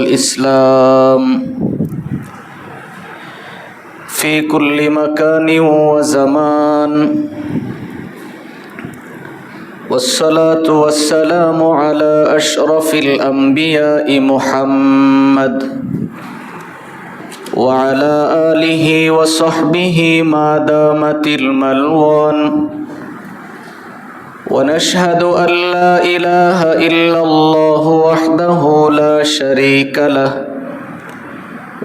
الإسلام في كل مكان وزمان، والصلاة والسلام على أشرف الأنبياء محمد وعلى آله وصحبه ما دامت الملوان، ونشهد أن لا إله إلا الله وحده لا شريك له،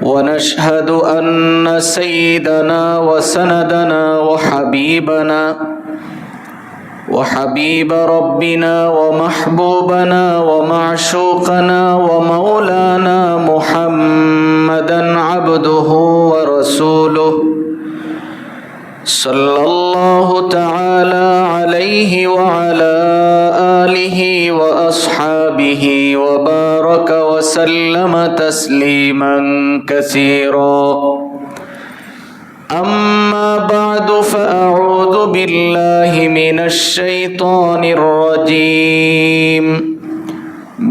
ونشهد أن سيدنا وسندنا وحبيب ربنا ومحبوبنا ومعشوقنا ومولانا محمدا عبده ورسوله صلى الله تعالى عليه وعلى آله وأصحابه وبارك وسلم تسليما كثيرا. أما بعد، فأعوذ بالله من الشيطان الرجيم.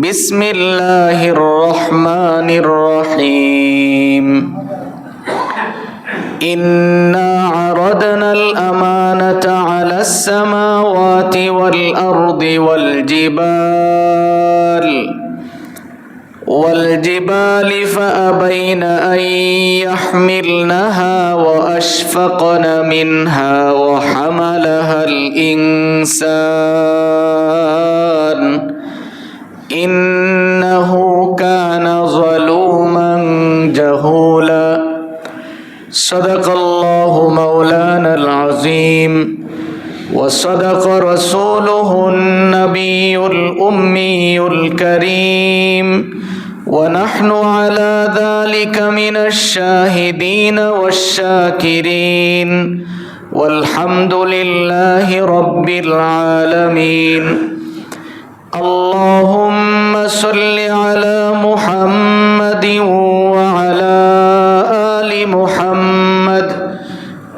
بسم الله الرحمن الرحيم. إنا عرضنا الأمانة على السماوات والأرض والجبال فأبين أن يحملنها وأشفقن منها وحملها الإنسان إنه كان ظلوما جهولا. صدق الله مولانا العظيم، وصدق رسوله النبي الأمي الكريم، ونحن على ذلك من الشاهدين والشاكرين، والحمد لله رب العالمين. اللهم صل على محمد وعلى آل محمد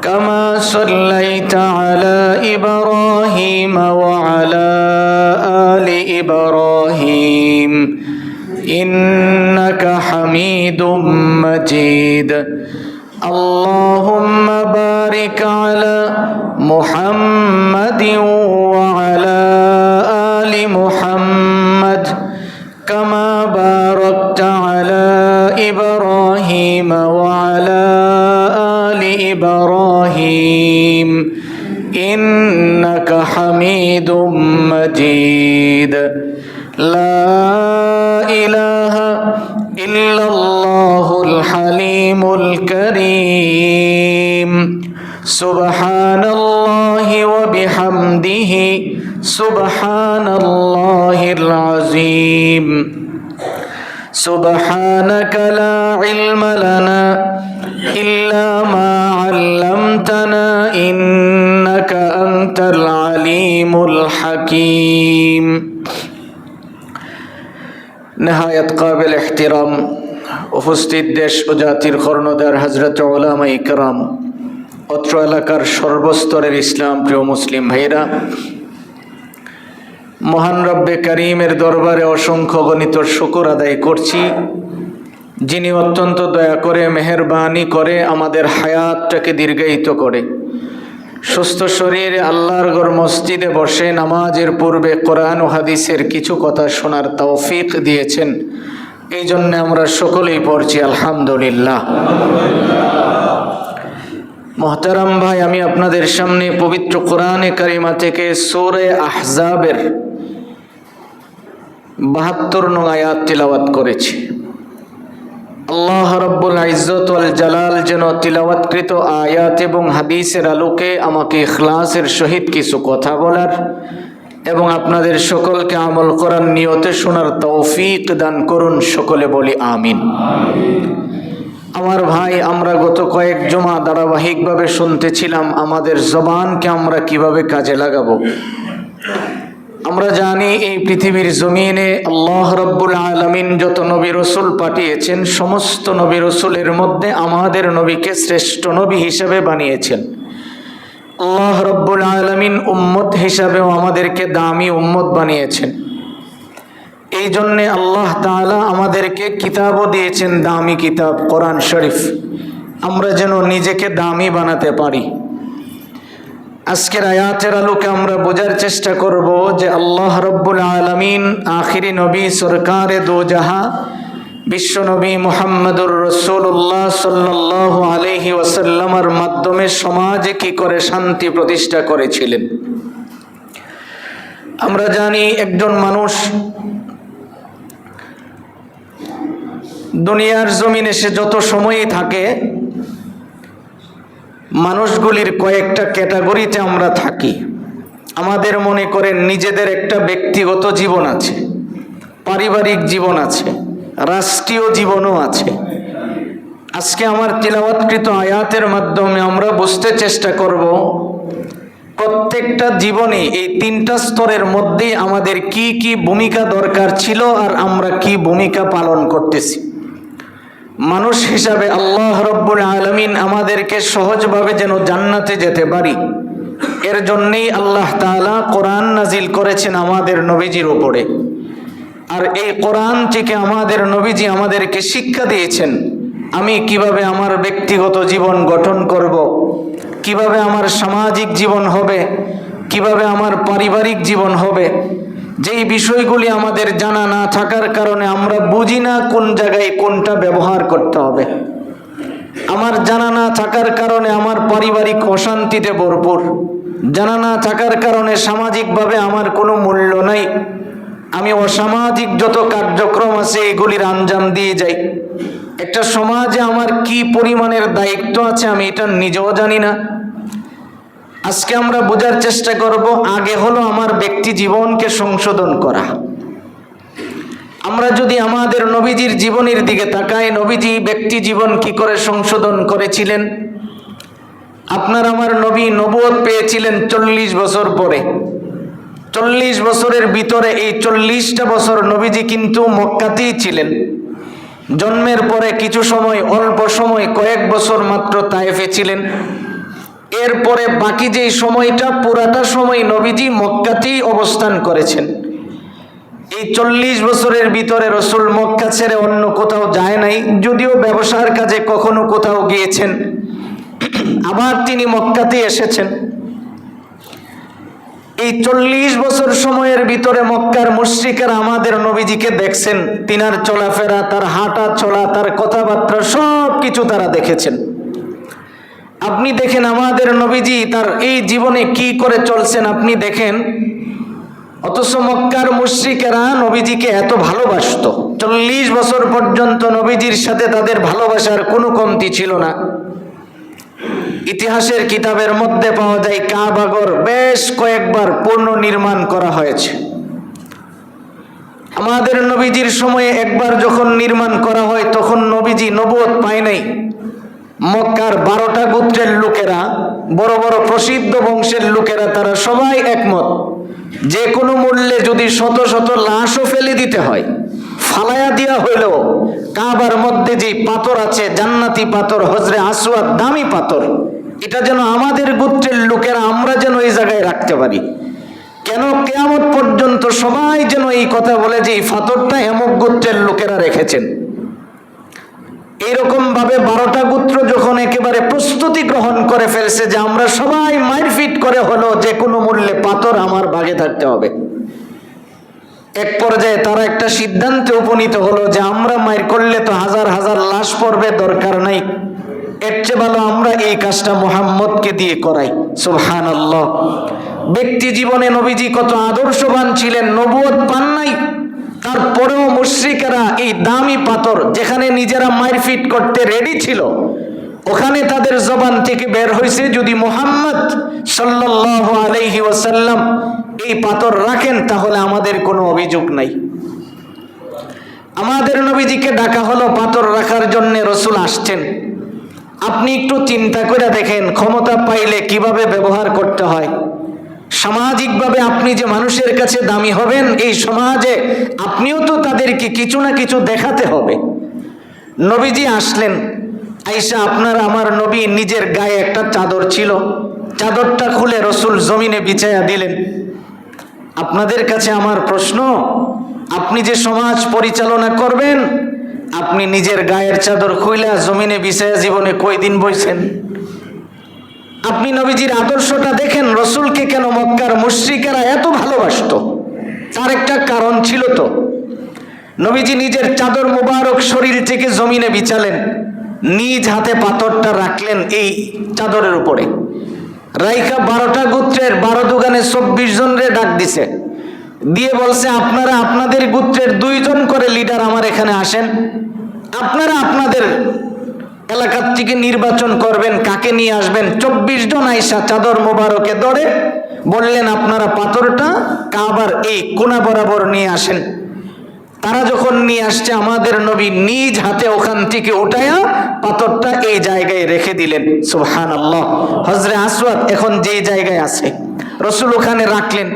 كما صليت على إبراهيم وعلى آل إبراهيم إنك حميد مجيد. اللهم بارك على محمد وعلى آل محمد كما باركت على إبراهيم وعلى آل إبراهيم إنك حميد مجيد. لا إله إلا الله الحليم الكريم. سبحان الله وبحمده سبحان الله العظيم. سبحانك لا علم لنا إلا ما علمتنا إنك أنت العليم الحكيم। نهايت قابل احترام উপস্থিত দেশ ও জাতির কর্ণধার হযরত উলামা ইকরাম, অত্র এলাকার সর্বস্তরের ইসলাম প্রিয় মুসলিম ভাইরা, মহান রব্বে কারীমের দরবারে অসংখ্য গণিত শুকর আদায় করছি, যিনি অত্যন্ত দয়া করে মেহেরবানি করে আমাদের হায়াতটাকে দীর্ঘায়িত করে সুস্থ শরীরে আল্লাহর ঘর মসজিদে বসে নামাজের পূর্বে কোরআন ও হাদিসের কিছু কথা শোনার তৌফিক দিয়েছেন। এই জন্য আমরা সকলেই পড়ছি আলহামদুলিল্লাহ। মোহতারাম ভাই, আমি আপনাদের সামনে পবিত্র কোরআনে কারিমা থেকে সূরা আহজাবের ৭২ নং আয়াত তিলাওয়াত করেছি। আল্লাহ রাব্বুল ইজ্জত ওয়াল জালাল যেন তিলাওয়াতকৃত আয়াত এবং হাদিসের আলোকে আমাকে ইখলাসের সহিত কিছু কথা বলার এবং আপনাদের সকলকে আমল করার নিয়তে শোনার তৌফিক দান করুন। সকলে বলি আমিন। আমার ভাই, আমরা গত কয়েক জুমা ধারাবাহিকভাবে শুনতেছিলাম আমাদের জবানকে আমরা কিভাবে কাজে লাগাবো। আমরা জানি এই পৃথিবীর জমিনে আল্লাহ রাব্বুল আলামিন যত নবী রাসূল পাঠিয়েছেন, সমস্ত নবী রাসূলের মধ্যে আমাদের নবীকে শ্রেষ্ঠ নবী হিসেবে বানিয়েছেন। আল্লাহ রাব্বুল আলামিন উম্মত হিসাবেও আমাদেরকে দামি উম্মত বানিয়েছেন। এই জন্যে আল্লাহ তাআলা আমাদেরকে কিতাবও দিয়েছেন, দামি কিতাব কোরআন শরীফ, আমরা যেন নিজেকে দামি বানাতে পারি। আজকের আয়াতের আলোকে আমরা বোঝার চেষ্টা করব যে আল্লাহ রব্বুল আলামিন আখিরি নবী সরকারে দো জাহা বিশ্বনবী মুহাম্মদুর রাসূলুল্লাহ সাল্লাল্লাহু আলাইহি ওয়াসাল্লামের মাধ্যমে সমাজে কি করে শান্তি প্রতিষ্ঠা করেছিলেন। আমরা জানি একজন মানুষ দুনিয়ার জমিনে সে যত সময়ই থাকে, মানুষগুলির কয়েকটা ক্যাটাগরিতে আমরা থাকি। আমাদের মনে করেন নিজেদের একটা ব্যক্তিগত জীবন আছে, পারিবারিক জীবন আছে, রাষ্ট্রীয় জীবনও আছে। আজকে আমার তিলাওয়াতকৃত আয়াতের মাধ্যমে আমরা বুঝতে চেষ্টা করব প্রত্যেকটা জীবনে এই তিনটা স্তরের মধ্যে আমাদের কি কি ভূমিকা দরকার ছিল আর আমরা কি ভূমিকা পালন করতেছি। মানুষ হিসাবে আল্লাহ রব্বুল আলামিন আমাদেরকে সহজভাবে যেন জান্নাতে যেতে পারি, এর জন্যই আল্লাহ তাআলা কোরআন নাজিল করেছেন আমাদের নবীজির উপরে। আর এই কোরআন থেকে আমাদের নবীজি আমাদেরকে শিক্ষা দিয়েছেন আমি কিভাবে আমার ব্যক্তিগত জীবন গঠন করব, কিভাবে আমার সামাজিক জীবন হবে, কিভাবে আমার পারিবারিক জীবন হবে। যেই বিষয়গুলি আমাদের জানা না থাকার কারণে আমরা বুঝি না কোন জায়গায় কোনটা ব্যবহার করতে হবে। আমার জানা না থাকার কারণে আমার পারিবারিক অশান্তিতে ভরপুর, জানা না থাকার কারণে সামাজিকভাবে আমার কোনো মূল্য নাই, আমি অসামাজিক যত কার্যক্রম আছে এগুলির আঞ্জাম দিয়ে যাই। একটা সমাজে আমার কি পরিমাণের দায়িত্ব আছে আমি এটা নিজেও জানি না। আজকে আমরা বোঝার চেষ্টা করব, আগে হলো আমার ব্যক্তি জীবনকে সংশোধন করা। আমরা যদি আমাদের নবীজির জীবনের দিকে তাকাই, নবীজি ব্যক্তি জীবন কি করে সংশোধন করেছিলেন। আপনার আমার নবী নবুয়ত পেয়েছিলেন 40 বছর পরে। 40 বছরের ভিতরে এই 40টা বছর নবীজি কিন্তু মক্কাতেই ছিলেন। জন্মের পরে কিছু সময়, অল্প সময়, কয়েক বছর মাত্র তায়েফে ছিলেন। এরপরে বাকি যেই সময়টা, পুরাটা সময় নবীজি মক্কাতেই অবস্থান করেছেন। এই 40 বছরের ভিতরে রসুল মক্কা ছেড়ে অন্য কোথাও যায় নাই, যদিও ব্যবসার কাজে কখনো কোথাও গিয়েছেন, আবার তিনি মক্কাতেই এসেছেন। এই 40 বছর সময়ের ভিতরে মক্কার মুশরিকরা আমাদের নবীজিকে দেখছেন, তিনার চলাফেরা, তার হাঁটা চলা, তার কথাবার্তা সব কিছু তারা দেখেছেন। আপনি দেখেন আমাদের নবীজি তার এই জীবনে কি করে চলছেন আপনি দেখেন। অথচ মক্কার মুশরিকেরা নবীজিকে এত ভালোবাসতো, 40 বছর পর্যন্ত নবীজির সাথে তাদের ভালোবাসার কোনো কমতি ছিল না। ইতিহাসের কিতাবের মধ্যে পাওয়া যায় কাবাগর বেশ কয়েকবার পুনর্নির্মাণ করা হয়েছে। আমাদের নবীজির সময়ে একবার যখন নির্মাণ করা হয় তখন নবীজি নবুয়ত পায় নাই। মক্কার 12টা গোত্রের লোকেরা, বড় বড় প্রসিদ্ধ বংশের লোকেরা, তারা সবাই একমত যে কোনো মূল্যে যদি শত শত লাশও ফেলে দিতে হয়, ফালায়া দেওয়া হইলেও কাবার মধ্যে যে পাথর আছে, জান্নাতি পাথর, হজরে আসওয়াদ, দামি পাথর, এটা যেন আমাদের গোত্রের লোকেরা, আমরা যেন এই জায়গায় রাখতে পারি। কেন কিয়ামত পর্যন্ত সবাই যেন এই কথা বলে যে এই পাথরটা এমক গোত্রের লোকেরা রেখেছেন। এইরকম ভাবে 12টা গোত্র যখন একেবারে প্রস্তুতি গ্রহণ করে ফেলছে যে আমরা সবাই মারপিট করে হলো যে কোনো মূল্যে পাথর আমার ভাগে থাকতে হবে, এক পর্যায়ে তারা একটা সিদ্ধান্তে উপনীত হলো যে আমরা মার করলে তো হাজার হাজার লাশ পড়বে, দরকার নাই, এর চেয়ে ভালো আমরা এই কাজটা মুহাম্মদকে দিয়ে করাই। সুবহানাল্লাহ। ব্যক্তি জীবনে নবীজি কত আদর্শবান ছিলেন, নবুয়ত পান নাই, তারপরেও মুশরিকেরা এই দামি পাথর যেখানে নিজেরা মারপিট করতে রেডি ছিল, ওখানে তাদের জবান থেকে বের হয়েছে যদি মুহাম্মদ সাল্লাল্লাহু আলাইহি ওয়াসাল্লাম এই পাথর রাখেন তাহলে আমাদের কোনো অভিযোগ নাই। আমাদের নবীজিকে ডাকা হলো পাথর রাখার জন্য, রসুল আসছেন। আপনি একটু চিন্তা করে দেখেন ক্ষমতা পাইলে কিভাবে ব্যবহার করতে হয়। সামাজিকভাবে আপনি যে মানুষের কাছে দামি হবেন, এই সমাজে আপনিও তো তাদেরকে কিছু না কিছু দেখাতে হবে। নবীজি আসলেন, আয়েশা আপনার আমার নবী নিজের গায়ে একটা চাদর ছিল, চাদরটা খুলে রসুল জমিনে বিছায়া দিলেন। আপনাদের কাছে আমার প্রশ্ন, আপনি যে সমাজ পরিচালনা করবেন, আপনি নিজের গায়ের চাদর খুইলা জমিনে বিছায়া জীবনে কয়দিন বইছেন? আপনি নবীজির আদর্শটা দেখেন, রসুলকে কেন মক্কার মুশরিকেরা এত ভালোবাসতো? তার একটা কারণ ছিল তো। নবীজি নিজের চাদর মুবারক শরীর থেকে জমিনে বিছালেন, নিজ হাতে পাথরটা রাখলেন এই চাদরের উপরে, রাইখা 12টা গোত্রের 12 দোকানে 24 জনরে ডাক দিছে, দিয়ে বলছে আপনারা আপনাদের গোত্রের 2 জন করে লিডার আমার এখানে আসেন, আপনারা আপনাদের এলাকার থেকে নির্বাচন করবেন কাকে নিয়ে আসবেন। 24 জন আইসা চাদর মোবারকে ধরে বললেন আপনারা পাথরটা কাবার এই কোনা বরাবর নিয়ে আসেন। তারা যখন নিয়ে আসছে, আমাদের নবী নিজ হাতে ওখান থেকে উঠায়া পাথরটা এই জায়গায় রেখে দিলেন। সুবহানাল্লাহ। হযরত আসওয়াদ এখন যেই জায়গায় আছে, রসুল ওখানে রাখলেন।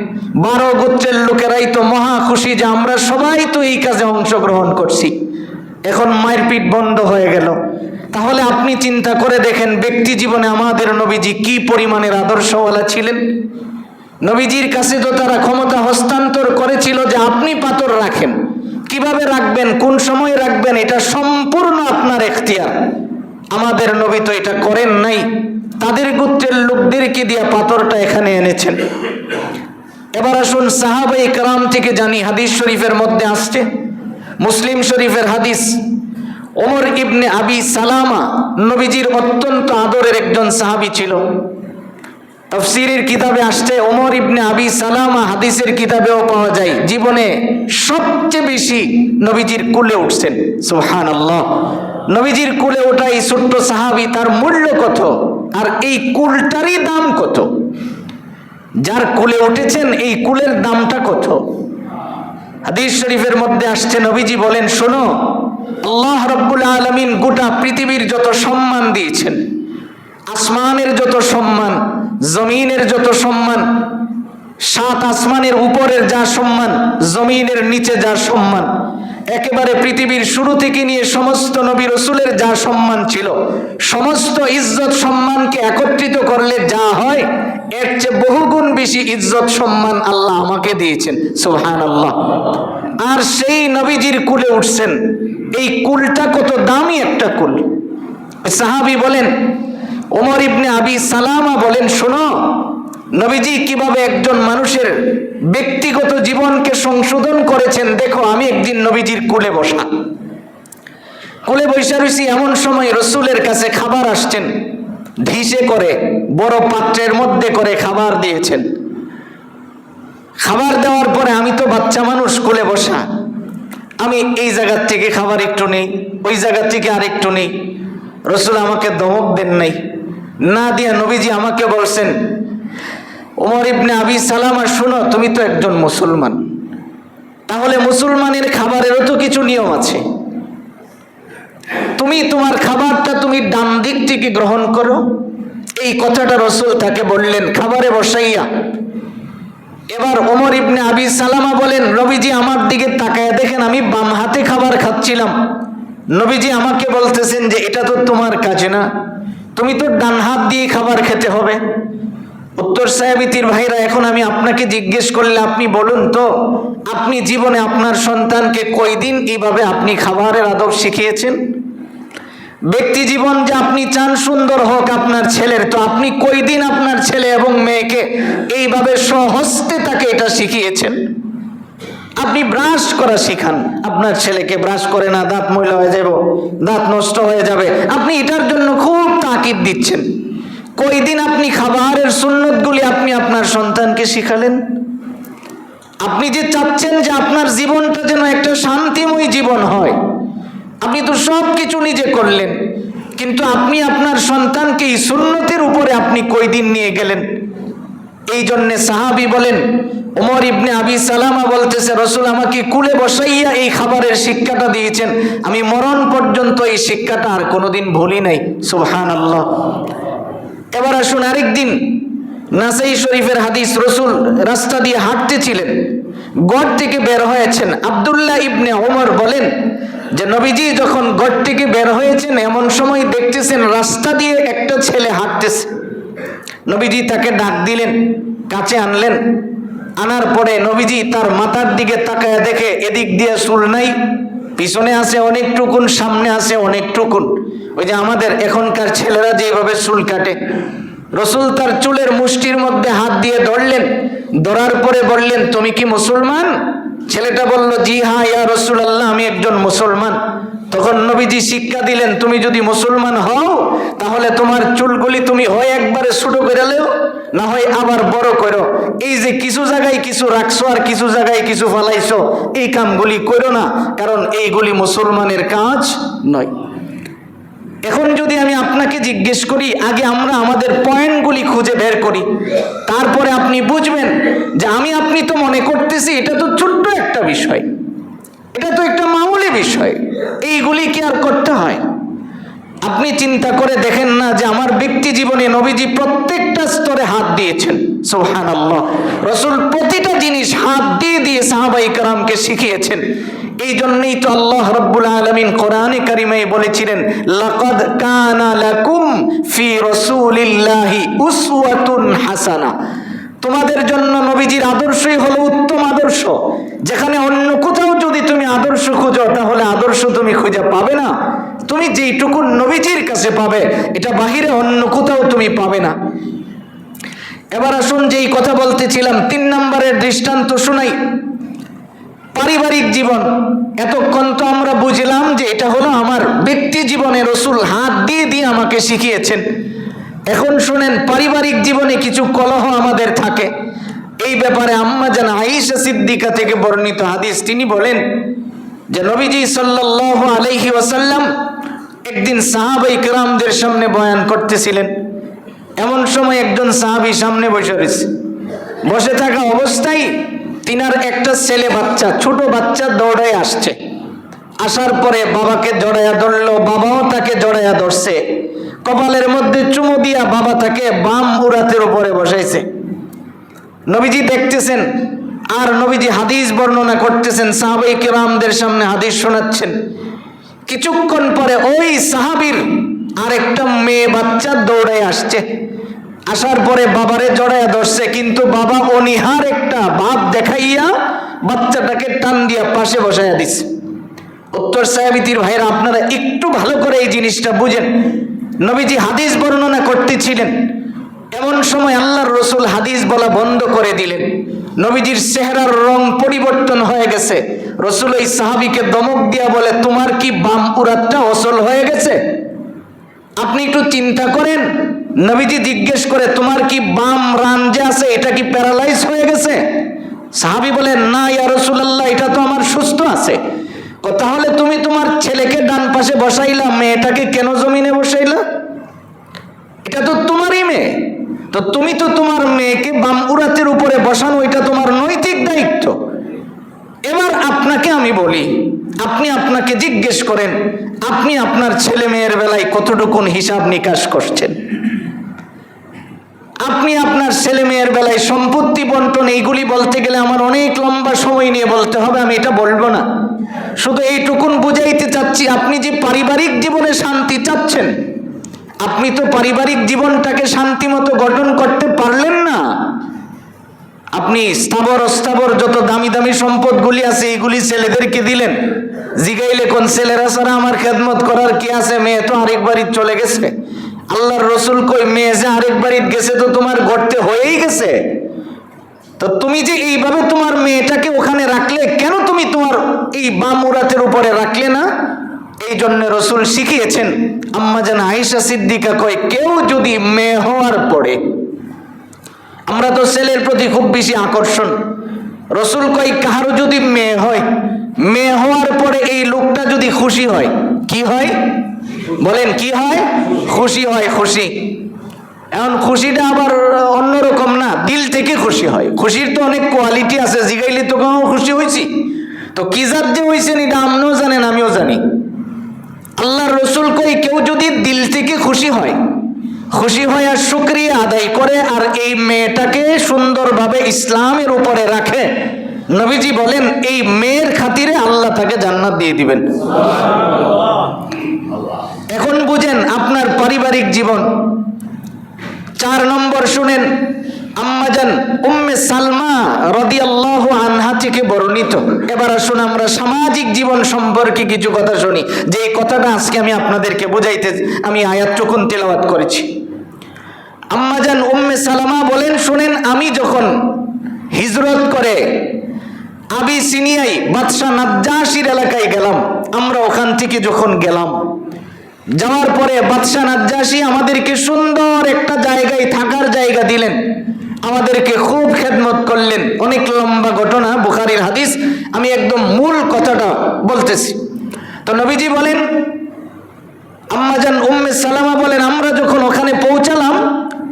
12 গোত্রের লোকেরাই তো মহা খুশি যে আমরা সবাই তো এই কাজে অংশগ্রহণ করছি, এখন মারপিট বন্ধ হয়ে গেল। তাহলে আপনি চিন্তা করে দেখেন, ব্যক্তি জীবনে আমাদের নবীজি কি পরিমাণের আদর্শওয়ালা ছিলেন। নবীজির কাছে তো তারা ক্ষমতা হস্তান্তর করেছিল যে আপনি পাথর রাখেন, কিভাবে রাখবেন, কোন সময় রাখবেন, এটা সম্পূর্ণ আপনার এখতিয়ার। আমাদের নবী তো এটা করেন নাই, তাদের গোত্রের লোকদেরকে দিয়া পাথরটা এখানে এনেছেন। এবার আসুন সাহাবায়ে কেরাম থেকে জানি, হাদিস শরীফের মধ্যে আসছে, মুসলিম শরীফের হাদিস, ওমর ইবনে আবি সালামা নবীজির অত্যন্ত আদরের একজন সাহাবী ছিল। তাফসীরের কিতাবে আসছে ওমর ইবনে আবি সালামা, হাদিসের কিতাবেও পাওয়া যায়, জীবনে সবচেয়ে বেশি নবীজির কুলে উঠছেন। সুবহানাল্লাহ। নবীজির কুলে ওঠা এই ছোট্ট সাহাবী, তার মূল্য কত, আর এই কুলটারই দাম কত? যার কুলে উঠেছেন এই কুলের দামটা কত? হাদিস শরীফের মধ্যে আসছে, নবীজি বলেন শোনো, আল্লাহ রাব্বুল আলামিন গোটা পৃথিবীর যত সম্মান দিয়েছেন, আসমানের যত সম্মান, জমিনের যত সম্মান, 7 আসমানের উপরের যা সম্মান, জমিনের নিচে যা সম্মান, একেবারে পৃথিবীর শুরু থেকে নিয়ে সমস্ত নবী রাসূলের যা সম্মান ছিল, সমস্ত ইজ্জত সম্মানকে একত্রিত করলে যা হয়, এর চেয়ে বহুগুণ বেশি ইজ্জত সম্মান আল্লাহ আমাকে দিয়েছেন। সুবহানাল্লাহ। আর সেই নবীজির কুলে উঠছেন, এই কুলটা কত দামি একটা কুল। সাহাবী বলেন, ওমর ইবনে আবি সালামা বলেন শোনো, নবীজি কিভাবে একজন মানুষের ব্যক্তিগত জীবনকে সংশোধন করেছেন দেখো। আমি একদিন নবীজির কুলে বসা, কুলে বসে রয়েছি, এমন সময় রসুলের কাছে খাবার আসছেন, ঢিসে করে বড় পাত্রের মধ্যে করে খাবার দিয়েছেন। খাবার দেওয়ার পরে আমি তো বাচ্চা মানুষ, কুলে বসা, আমি এই জায়গার থেকে খাবার একটু নেই, ওই জায়গা থেকে আরেকটু নেই। রসুল আমাকে ধমক দেন নাই, না দিয়া নবীজি আমাকে বলছেন, ওমর ইবনে আবি সালামা শোনো, তুমি তো একজন মুসলমান, তাহলে মুসলমানের খাবারেরও তো কিছু নিয়ম আছে, তুমি তোমার খাবারটা তুমি ডান দিক থেকে গ্রহণ করো। এই কথাটা রসুল তাকে বললেন খাবারে বসাইয়া। এবার ওমর ইবনে আবি সালামা বলেন, নবীজি আমার দিকে তাকায় দেখেন আমি বাম হাতে খাবার খাচ্ছিলাম, নবীজি আমাকে বলতেছেন যে এটা তো তোমার কাজ না, তুমি তো ডান হাত দিয়ে খাবার খেতে হবে। উত্তর সাহাবীর ভাইরা, এখন আমি আপনাকে জিজ্ঞেস করলে আপনি বলুন তো, আপনি জীবনে আপনার সন্তানকে কয়দিন এইভাবে আপনি খাবারের আদব শিখিয়েছেন? ব্যক্তি জীবন যে আপনি চান সুন্দর হোক আপনার ছেলের, তো আপনি কয়দিন আপনার ছেলে এবং মেয়েকে এইভাবে স্বহস্তে তাকে এটা শিখিয়েছেন? আপনি ব্রাশ করা শিখান আপনার ছেলেকে, ব্রাশ করে না, দাঁত ময়লা হয়ে যাবে, দাঁত নষ্ট হয়ে যাবে, আপনি এটার জন্য খুব তাকিদ দিচ্ছেন। কয়দিন আপনি খাবারের সুন্নতগুলি আপনি আপনার সন্তানকে শিখালেন? আপনি যে চাচ্ছেন যে আপনার জীবনটা যেন একটা শান্তিময় জীবন হয়, আপনি তো সব কিছু নিজে করলেন, কিন্তু আপনি আপনার সন্তানকে এই সুন্নতের উপরে আপনি কয়দিন নিয়ে গেলেন? এই জন্যে সাহাবী বলেন, ওমর ইবনে আবি সালামা বলতেছে, রসুল আমাকে কুলে বসাইয়া এই খাবারের শিক্ষাটা দিয়েছেন, আমি মরণ পর্যন্ত এই শিক্ষাটা আর কোনোদিন ভুলি নাই। সুবহানাল্লাহ। এবার আসুন আরেকদিন নাসাই শরীফের হাদিস, রসুল রাস্তা দিয়ে হাঁটতেছিলেন, গড় থেকে বের হয়েছেন। আব্দুল্লাহ ইবনে ওমর বলেন যে নবীজি যখন গড় থেকে বের হয়েছেন, এমন সময় দেখতেছেন রাস্তা দিয়ে একটা ছেলে হাঁটতেছে। নবীজি তাকে ডাক দিলেন, কাছে আনলেন, আনার পরে নবীজি তার মাথার দিকে তাকায় দেখে এদিক দিয়ে চুল নাই, পিছনে আছে অনেকটুকুন, সামনে আছে অনেকটুকুন। ওই যে আমাদের এখনকার ছেলেরা যেভাবে চুল কাটে, রসুল তার চুলের মুষ্টির মধ্যে হাত দিয়ে ধরলেন, ধরার পরে বললেন, তুমি কি মুসলমান? ছেলেটা বলল, জি হ্যাঁ ইয়া রাসূলুল্লাহ, আমি একজন মুসলমান। তখন নবীজি শিক্ষা দিলেন, তুমি যদি মুসলমান হও তাহলে তোমার চুলগুলি তুমি হয় একবারে ছোট করে লেও, না হয় আবার বড় করো। এই যে কিছু জায়গায় কিছু রাখছো আর কিছু জায়গায় কিছু ফালাইছো, এই কামগুলি করো না, কারণ এইগুলি মুসলমানের কাজ নয়। এখন যদি আমি আপনাকে জিজ্ঞেস করি, আগে আমরা আমাদের পয়েন্টগুলি খুঁজে বের করি, তারপরে আপনি বুঝবেন যে আমি আপনি তো মনে করতেছি এটা তো ছোট্ট একটা বিষয়, এটা তো একটা মামুলি বিষয়, এইগুলি কি আর করতে হয়? আপনি চিন্তা করে দেখেন না যে আমার ব্যক্তি জীবনে নবীজি প্রত্যেকটা স্তরে হাত দিয়েছেন। সুবহানাল্লাহ, রাসূল প্রতিটা জিনিস হাত দিয়ে দিয়ে সাহাবায়ে কেরামকে শিখিয়েছেন। এই জন্যই তো আল্লাহ রাব্বুল আলামিন কোরআনে কারিমায় বলেছিলেন, লাকাদ কানা লাকুম ফি রাসূলিল্লাহি উসওয়াতুন হাসানা। তোমাদের জন্য নবীজির আদর্শই হলো উত্তম আদর্শ। যেখানে অন্য কোথাও যদি তুমি আদর্শ খোঁজো, তাহলে আদর্শ তুমি খুঁজে পাবে না। তুমি যেইটুকু নবীজির কাছে পাবে, এটা বাহিরে অন্য কোথাও তুমি পাবে না। এবার আসুন, যেই কথা বলতেছিলাম, 3 নম্বরের দৃষ্টান্ত শুনাই, পারিবারিক জীবন। এতক্ষণ তো আমরা বুঝলাম যে এটা হলো আমার ব্যক্তি জীবনে রাসূল হাত দিয়ে দিয়ে আমাকে শিখিয়েছেন। এখন শুনেন, পারিবারিক জীবনে কিছু কলহ আমাদের থাকে। এই ব্যাপারে আম্মা জান আয়েশা সিদ্দিকা থেকে বর্ণিত হাদিস, তিনি বলেন যে নবীজি সাল্লাল্লাহু আলাইহি ওয়াসাল্লাম একদিন সাহাবায়ে কেরামদের সামনে বয়ান করতেছিলেন। এমন সময় একজন সাহাবী সামনে বসে রয়েছে। বসে থাকা অবস্থায় তিনার একটা ছেলে বাচ্চা, ছোট বাচ্চা দৌড়ায় আসছে। আসার পরে বাবাকে জড়াইয়া ধরলো, বাবাও তাকে জড়াইয়া ধরছে। কপালের মধ্যে চুমু দিয়া বাবা তাকে বাম উরাতের উপরে বসাইছে। নবীজি দেখতেছেন, আর নবীজি হাদিস বর্ণনা করতেছেন, সাহাবায়ে কেরামদের সামনে হাদিস শোনাচ্ছেন। কিছুক্ষণ পরে ওই সাহাবীর আরেকটা মেয়ে বাচ্চা দৌড়ায় আসছে। আসার পরে বাবারে জড়াইয়া ধরছে, কিন্তু বাবা অনিহার একটা ভাব দেখাইয়া বাচ্চাটাকে টান দিয়া পাশে বসাইয়া দিছে। উত্তর সাহাবীদের ভাইরা, আপনারা একটু ভালো করে এই জিনিসটা বুঝেন। নবীজি হাদিস বর্ণনা করতেছিলেন, এমন সময় আল্লাহর রাসূল হাদিস বলা বন্ধ করে দিলেন। নবীজির চেহারার রং পরিবর্তন হয়ে গেছে। রাসূল এই সাহাবীকে ধমক দিয়া বলে, তোমার কি বাম উরাতটা অচল হয়ে গেছে? আপনি একটু চিন্তা করেন, নবীজি জিজ্ঞেস করে, তোমার কি বাম রান যে আছে এটা কি প্যারালাইজ হয়ে গেছে? সাহাবী বলে, না ইয়া রাসূলুল্লাহ, এটা তো আমার সুস্থ আছে। তাহলে তুমি তোমার ছেলেকে ডান পাশে বসাইলা, মেয়েটাকে কেন জমিনে বসাইলা? এটা তো তোমারই মেয়ে, তো তুমি তো তোমার মেয়েকে বাম উরাতের উপরে বসানো, এটা তোমার নৈতিক দায়িত্ব। এবার আপনাকে আমি বলি, আপনি আপনাকে জিজ্ঞেস করেন, আপনি আপনার ছেলে মেয়ের বেলায় কতটুকুন হিসাব নিকাশ করছেন? আপনি আপনার ছেলে মেয়ের বেলায় সম্পত্তি বন্টন, এইগুলি বলতে গেলে আমার অনেক লম্বা সময় নিয়ে বলতে হবে, আমি এটা বলবো না। শুধু এইটুকুন বুঝাইতে চাচ্ছি, আপনি যে পারিবারিক জীবনে শান্তি চাচ্ছেন, আপনি তো পারিবারিক জীবনটাকে শান্তি মতো গঠন করতে পারলেন না। আপনি স্থাবর অস্থাবর যত দামি দামি সম্পদগুলি আছে, এইগুলি ছেলেদেরকে দিলেন। জিগাইলে কোন ছেলেরা ছাড়া আমার খেদমত করার কি আছে? মেয়ে তো আরেক বাড়ি চলে গেছে। আল্লাহর রাসূল কই, মেয়ে যে আরেক বাড়ি গেছে তো তোমার গড়তে হয়েই গেছে। তো তুমি যে এইভাবে তোমার মেয়েটাকে ওখানে রাখলে, কেন তুমি তোমার এই বাম উরাতের উপরে রাখলে না? এই জন্য রাসূল শিখিয়েছেন। আম্মা জান আয়েশা সিদ্দিকা কয়, কেউ যদি মেয়ে হওয়ার পরে, আমরা তো ছেলের প্রতি খুব বেশি আকর্ষণ, রাসূল কয় কারো যদি মেয়ে হয়, মেয়ে হওয়ার পরে এই লোকটা যদি খুশি হয়, কি হয় বলেন? কি হয়? খুশি হয়। খুশি, এখন খুশিটা আবার অন্যরকম না, দিল থেকে খুশি হয়। খুশির তো অনেক কোয়ালিটি আছে, জিগাইলে তো কেউ খুশি হয়েছি, তো কি জাত যে হয়েছেন এটা আপনিও জানেন, আমিও জানি। আল্লাহর রাসূল কই, কেউ যদি দিল থেকে খুশি হয়, খুশি হয় আর শুকরিয়া আদায় করে, আর এই মেয়েটাকে সুন্দরভাবে ইসলামের উপরে রাখে, নবীজি বলেন এই মেয়ের খাতিরে আল্লাহ তাকে জান্নাত দিয়ে দিবেন। এখন বুঝেন আপনার পারিবারিক জীবন। 4 নম্বর শুনেন, আম্মাজান উম্মে সালমা রাদিয়াল্লাহু আনহা থেকে বর্ণিত। এবার আসুন আমরা সামাজিক জীবন সম্পর্কে কিছু কথা শুনি, যে এই কথাটা আজকে আমি আপনাদেরকে বুঝাইতে আমি আয়াতটুকুন তেলাওয়াত করেছি। আম্মাজান উম্মে সালামা বলেন, শুনেন, আমি যখন হিজরত করে আবিসিনিয়ায় বাদশাহ নাজ্জাশীর এলাকায় গেলাম, আমরা ওখান থেকে যখন গেলাম, যাওয়ার পরে বাদশাহ নাজ্জাশী আমাদেরকে সুন্দর একটা জায়গায় থাকার জায়গা দিলেন, আমাদেরকে খুব খেদমত করলেন। অনেক লম্বা ঘটনা, বুখারীর হাদিস, আমি একদম মূল কথাটা বলতেছি। তো নবীজি বলেন, আম্মাজান উম্মে সালামা বলেন, আমরা যখন ওখানে পৌঁছালাম,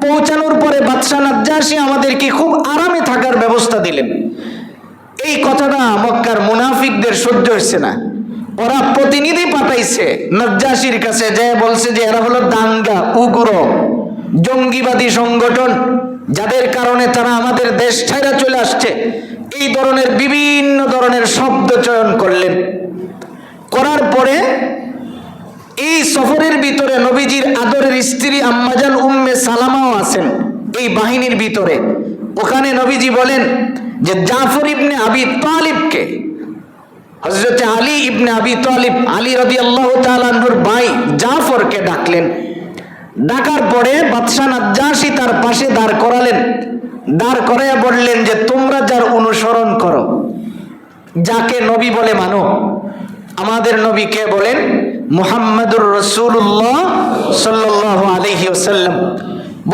পৌঁছানোর পরে বাদশাহ নাজ্জাশী আমাদেরকে খুব আরামে থাকার ব্যবস্থা দিলেন। এই কথাটা মক্কার মুনাফিকদের সহ্য হচ্ছে না। ওরা প্রতিনিধি পাঠাইছে নাজ্জাশীর কাছে, যে বলছে যে এরা হলো দাঙ্গা, উগ্র, জঙ্গিবাদী সংগঠন, যাদের কারণে তারা আমাদের দেশ ছেড়ে চলে আসছে। এই ধরনের বিভিন্ন ধরনের শব্দ চয়ন করলেন। করার পরে এই সফরের ভিতরে নবীজির আদরের স্ত্রী আম্মাজান উম্মে সালামাও আছেন এই বাহিনীর ভিতরে। ওখানে নবীজি বলেন যে জাফর ইবনে আবি তালিবকে, হযরত আলী ইবনে আবি তালিব, আলী রাদিয়াল্লাহু তাআলা আনহুর ভাই জাফরকে ডাকলেন। ডাকার পরে বাদশাহ নাজ্জাশী তার পাশে দাঁড় করালেন। দাঁড় করাইয়া বললেন যে তোমরা যার অনুসরণ করো, যাকে নবী বলে মানো, আমাদের নবী কে বলেন? মুহাম্মাদুর রাসূলুল্লাহ সাল্লাল্লাহু আলাইহি ওয়াসাল্লাম।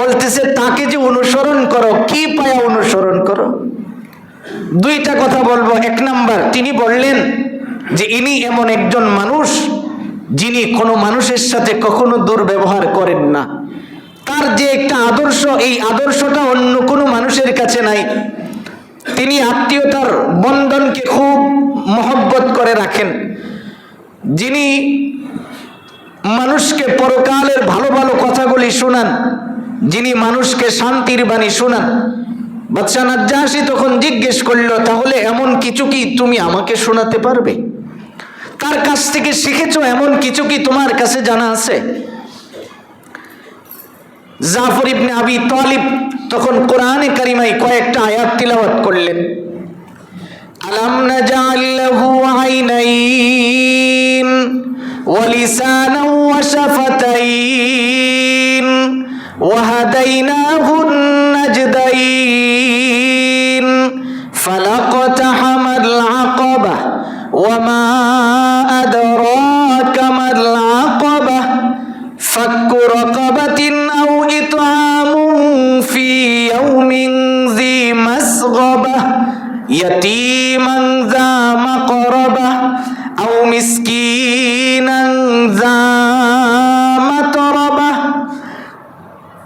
বলতেছে তাকে যে অনুসরণ করো, কি পায়া অনুসরণ করো? দুইটা কথা বলবো। এক নাম্বার, তিনি বললেন যে ইনি এমন একজন মানুষ যিনি কোনো মানুষের সাথে কখনো দুর্ব্যবহার করেন না। তার যে একটা আদর্শ, এই আদর্শটা অন্য কোনো মানুষের কাছে নাই। তিনি আত্মীয়তার বন্ধনকে খুব মহব্বত করে রাখেন। যিনি মানুষকে পরকালের ভালো ভালো কথাগুলি শোনান, যিনি মানুষকে শান্তির বাণী শোনান। বাদশাহ নাজ্জাশী তখন জিজ্ঞেস করলো, তাহলে এমন কিছু কি তুমি আমাকে শোনাতে পারবে? তার কাছ থেকে শিখেছো এমন কিছু কি তোমার কাছে জানা আছে? জাফর ইবনে আবি তালিব তখন কোরআনে কারিমায় কয়েকটা আয়াত তিলাওয়াত করলেন। আলাম নাজআল লাহু আইনাইন ওয়া লিসানান ওয়া শাফাতাইন ওয়া হাদাইনাহুন নাজদাইন ফালাকতাহামাল আকাবা ওয়া মা আদরাকা মাল আকাবা ফাক্কু রাকাবাতিন আও ইতআমুন ফি ইয়াউমিন যী মাসগাবা ইয়াতীমান যা মাকরাবা আও মিসকিনান যা মাতরাবা।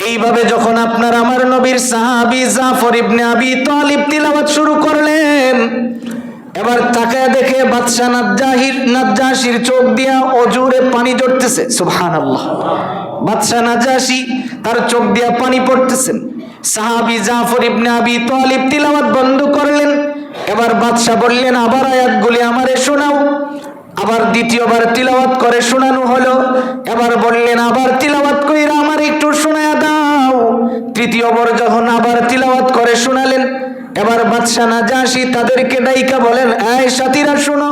এইভাবে যখন আপনার আমার নবীর সাহাবী জাফর ইবনে আবি তালিব তিলাওয়াত শুরু করলেন, এবার তাকায় দেখে বাদশাহ নাজ্জাশীর চোখ দিয়া অজুরে পানি ঝরতেছে। সুবহানাল্লাহ। বাদশাহ নাজ্জাশী তার চোখ দিয়া পানি পড়তেছেন। সাহাবী জাফর ইবনে আবি তালিব তিলাওয়াত বন্ধ করলেন। এবার বাদশাহ বললেন, আবার আয়াতগুলি আমারে শোনাও। আবার দ্বিতীয়বার তিলাওয়াত করে শোনানো হলো। এবার বললেন, আবার তিলাওয়াত কইরা আমার একটু শোনায়া দাও। তৃতীয়বার যখন আবার তিলাওয়াত করে শোনালেন, এবার বাদশাহ নাজ্জাশী তাদেরকে ডাইকা বলেন, এই সাথীরা শোনো,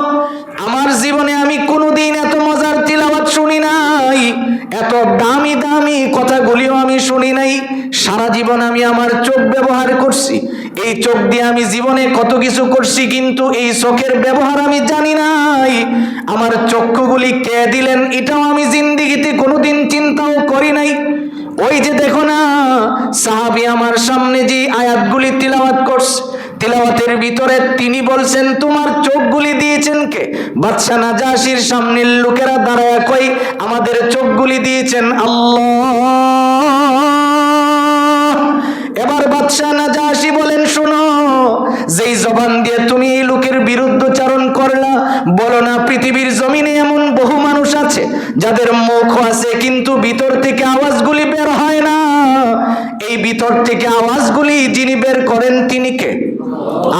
আমার জীবনে আমি কোনোদিন এত মজার তিলাওয়াত শুনি নাই, এত দামি দামি কথাগুলিও আমি শুনি নাই। সারা জীবন আমি আমার চোখ ব্যবহার করছি, এই চোখ দিয়ে আমি জীবনে কত কিছু করছি, কিন্তু এই চোখের ব্যবহার আমি জানি নাই। আমার চক্ষুগুলি কে দিলেন এটাও আমি জিন্দেগিতে কোনোদিন চিন্তাও করি নাই। ওই যে দেখো না, সাহাবী আমার সামনে যে আয়াতগুলি তিলাওয়াত করছে, তিলাওয়াতের ভিতরে তিনি বলছেন তোমার চোখগুলি দিয়েছেন কে? বাদশাহ নাজ্জাশীর সামনের লোকেরা দাঁড়ায় কই, আমাদের চোখগুলি দিয়েছেন আল্লাহ। এবার বাদশাহ নাজ্জাশী বলেন, শোনো, যেই জবান দিয়ে তুমি এই লোকের বিরুদ্ধচারণ করলা, বলো না পৃথিবীর জমিনে এমন বহু মানুষ আছে যাদের মুখ আছে কিন্তু ভিতর থেকে আওয়াজগুলি বের হয় না। এই ভিতর থেকে আওয়াজগুলি যিনি বের করেন তিনি কে?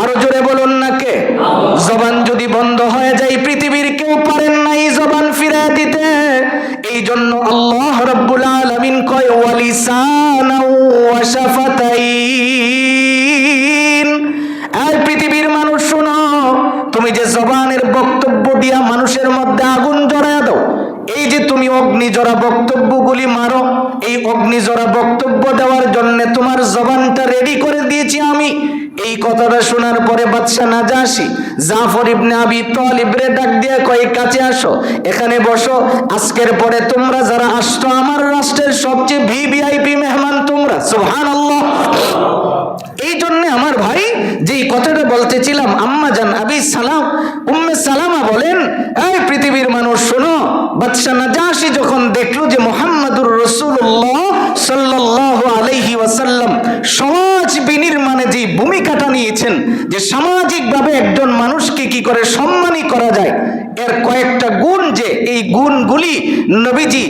আরো জোরে বলুন না কে? জবান যদি বন্ধ হয়ে যায়, পৃথিবীর কেউ পারেন না এই জবান ফিরিয়ে দিতে। এই জন্য আল্লাহ রাব্বুল আলামিন কয় ওয়ালিসানা ওয়া শাফাতাইন। অগ্নিজরা বক্তব্যগুলি মারো। এই অগ্নিজরা বক্তব্য দেওয়ার জন্য তোমার জবানটা রেডি করে দিয়েছি আমি। এই কথাটা শোনার পরে বাদশাহ নাজাশী জাফর ইবনে আবি তালিব রে ডাক দিয়ে কয়, কাছে আসো, এখানে বসো। আজকের পরে তোমরা যারা আসছো আমার রাষ্ট্রের সবচেয়ে ভিভিআইপি মেহমান তোমরা। সুবহানাল্লাহ। এই জন্য আমার ভাই যেই কথাটা বলতেছিলাম, আম্মা জান আবি সালাম উম্মে সালামা বলেন, এই পৃথিবীর মানুষ শোনো, বাদশাহ নাজাশী যখন দেখলো যে মুহাম্মাদুর রাসূলুল্লাহ সাল্লাল্লাহু আলাইহি ওয়াসাল্লাম সমাজ বিনির্মাণে যে ভূমিকাটা নিয়েছেন, যে সামাজিকভাবে একজন মানুষকে কি করে সম্মানী করা যায়, এর কয়েকটা গুণ, যে এই গুণগুলি নবীজি